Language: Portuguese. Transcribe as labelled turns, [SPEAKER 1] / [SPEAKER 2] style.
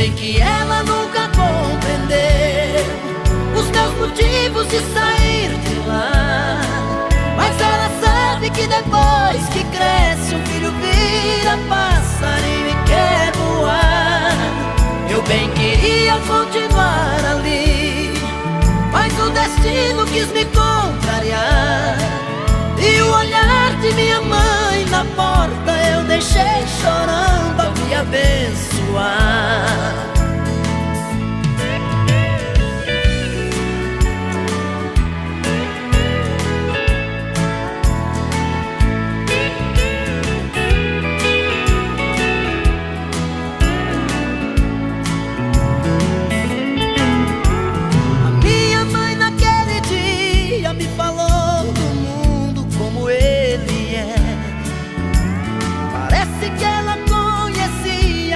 [SPEAKER 1] sei que ela nunca compreendeu os meus motivos de sair de lá, mas ela sabe que depois que cresce um filho vira passarinho e quer voar. Eu bem queria continuar ali, mas o destino quis me contrariar, e o olhar de minha mãe na porta eu deixei chorando a me abençoar.